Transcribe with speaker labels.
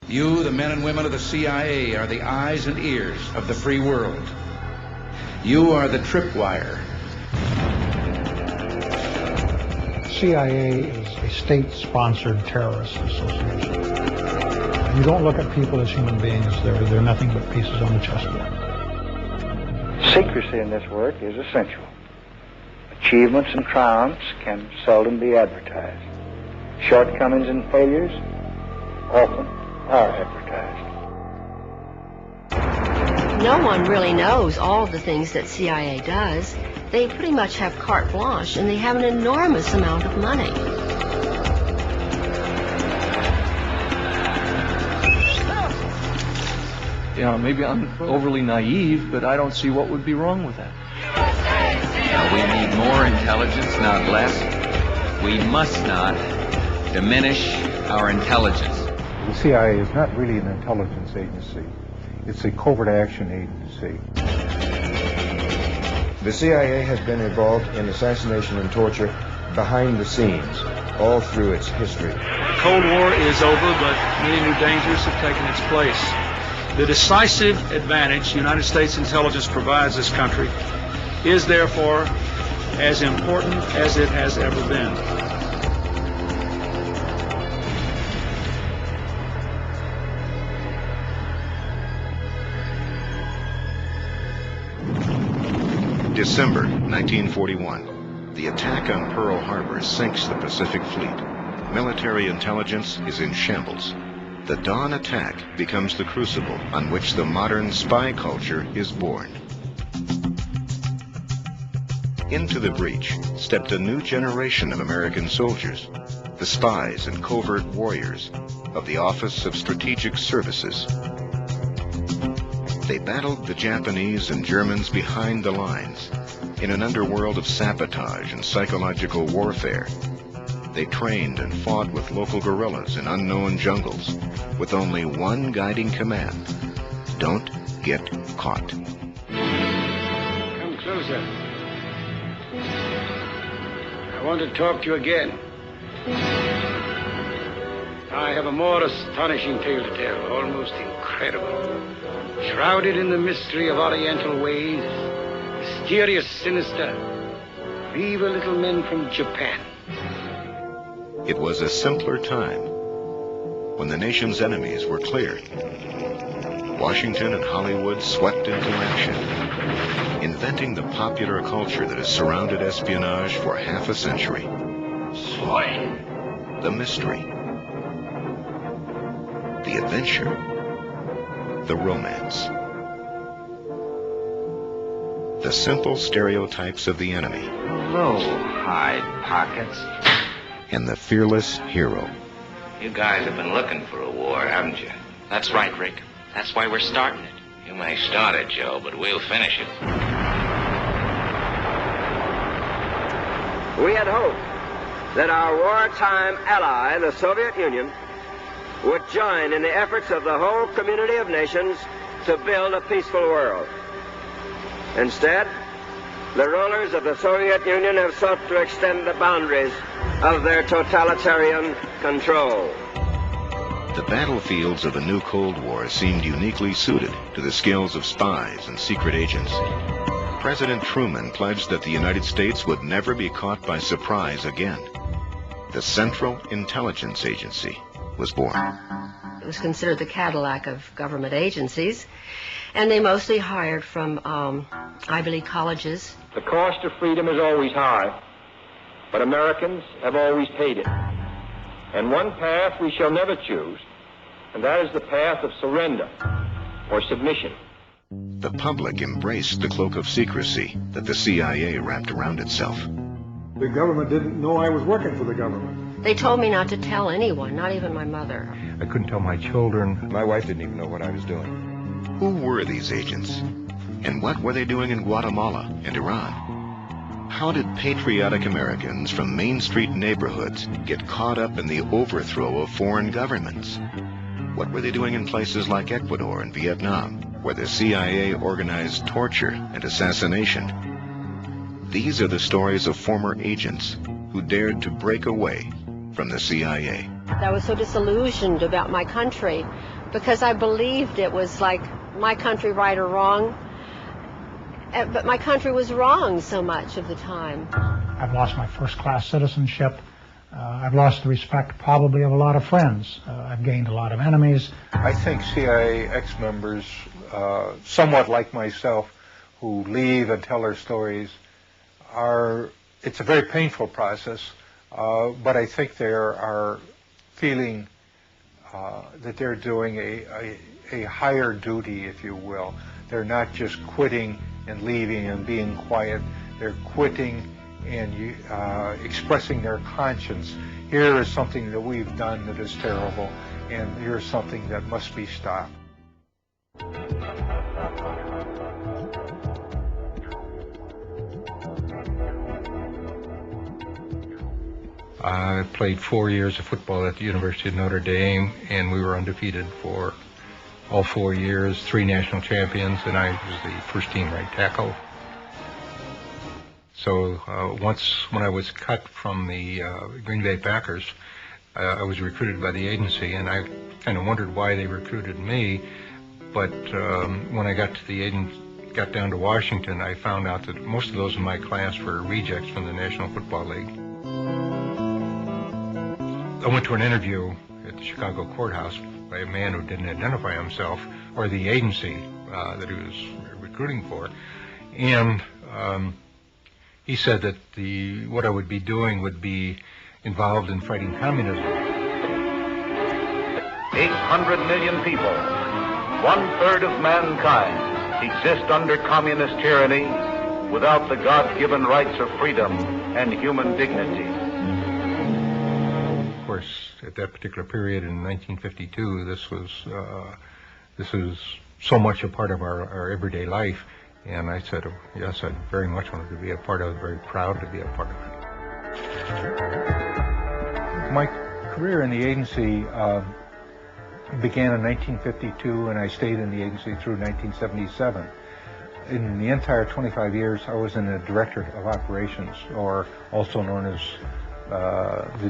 Speaker 1: You, the men and women of the CIA, are the eyes and ears of the free world. You are the tripwire.
Speaker 2: CIA is a state-sponsored terrorist association. You don't look at people as human beings. They're nothing but pieces on the chessboard.
Speaker 3: Secrecy in this work is essential. Achievements and triumphs can seldom be advertised. Shortcomings and failures often are advertised.
Speaker 4: No one really knows all of the things that CIA does. They pretty much have carte blanche, and they have an enormous amount of money.
Speaker 5: Yeah, maybe I'm overly naive, but I don't see what would be wrong with that.
Speaker 6: We need more intelligence, not less. We must not diminish our intelligence.
Speaker 7: The CIA is not really an intelligence agency. It's a covert action agency.
Speaker 8: The CIA has been involved in assassination and torture behind the scenes, all through its history.
Speaker 9: The Cold War is over, but many new dangers have taken its place. The decisive advantage the United States intelligence provides this country is therefore as important as it has ever been.
Speaker 10: December 1941. The attack on Pearl Harbor sinks the Pacific Fleet. Military intelligence is in shambles. The dawn attack becomes the crucible on which the modern spy culture is born. Into the breach stepped a new generation of American soldiers, the spies and covert warriors of the Office of Strategic Services. They battled the Japanese and Germans behind the lines in an underworld of sabotage and psychological warfare. They trained and fought with local guerrillas in unknown jungles with only one guiding command: don't get caught.
Speaker 11: Come closer. I want to talk to you again. I have a more astonishing tale to tell, almost incredible. Shrouded in the mystery of Oriental ways, mysterious, sinister, evil little men from Japan.
Speaker 10: It was a simpler time when the nation's enemies were clear. Washington and Hollywood swept into action, inventing the popular culture that has surrounded espionage for half a century.
Speaker 11: Swine.
Speaker 10: The mystery, the adventure, the romance. The simple stereotypes of the enemy.
Speaker 12: Hello, hide pockets.
Speaker 10: And the fearless hero.
Speaker 12: You guys have been looking for a war, haven't you?
Speaker 13: That's right, Rick. That's why we're starting it.
Speaker 12: You may start it, Joe, but we'll finish it.
Speaker 14: We had hoped that our wartime ally, the Soviet Union, would join in the efforts of the whole community of nations to build a peaceful world. Instead, the rulers of the Soviet Union have sought to extend the boundaries of their totalitarian control.
Speaker 10: The battlefields of the new Cold War seemed uniquely suited to the skills of spies and secret agents. President Truman pledged that the United States would never be caught by surprise again. The Central Intelligence Agency was born.
Speaker 4: It was considered the Cadillac of government agencies, and they mostly hired from Ivy League colleges.
Speaker 15: The cost of freedom is always high, but Americans have always paid it. And one path we shall never choose, and that is the path of surrender or submission.
Speaker 10: The public embraced the cloak of secrecy that the CIA wrapped around itself.
Speaker 7: The government didn't know I was working for the government.
Speaker 4: They told me not to tell anyone, not even my mother.
Speaker 7: I couldn't tell my children.
Speaker 8: My wife didn't even know what I was doing.
Speaker 10: Who were these agents? And what were they doing in Guatemala and Iran? How did patriotic Americans from Main Street neighborhoods get caught up in the overthrow of foreign governments? What were they doing in places like Ecuador and Vietnam, where the CIA organized torture and assassination? These are the stories of former agents who dared to break away from the CIA.
Speaker 4: I was so disillusioned about my country because I believed it was like my country right or wrong, but my country was wrong so much of the time.
Speaker 2: I've lost my first-class citizenship. I've lost the respect probably of a lot of friends. I've gained a lot of enemies.
Speaker 7: I think CIA ex-members, somewhat like myself, who leave and tell their stories, it's a very painful process, but I think they are feeling that they're doing a higher duty, if you will. They're not just quitting and leaving and being quiet. They're quitting and expressing their conscience. Here is something that we've done that is terrible, and here's something that must be stopped.
Speaker 16: I played 4 years of football at the University of Notre Dame, and we were undefeated for all 4 years, 3 national champions, and I was the first team right tackle. So once when I was cut from the Green Bay Packers, I was recruited by the agency, and I kind of wondered why they recruited me. But when I got down to Washington, I found out that most of those in my class were rejects from the National Football League. I went to an interview at the Chicago courthouse by a man who didn't identify himself or the agency that he was recruiting for, and he said that what I would be doing would be involved in fighting communism.
Speaker 17: 800 million people, 1/3 of mankind, exist under communist tyranny without the God-given rights of freedom and human dignity.
Speaker 16: Of course, at that particular period in 1952, this was so much a part of our everyday life. And I said, yes, I very much wanted to be a part of it, very proud to be a part of it.
Speaker 7: My career in the agency began in 1952, and I stayed in the agency through 1977. In the entire 25 years, I was in the Director of Operations, or also known as the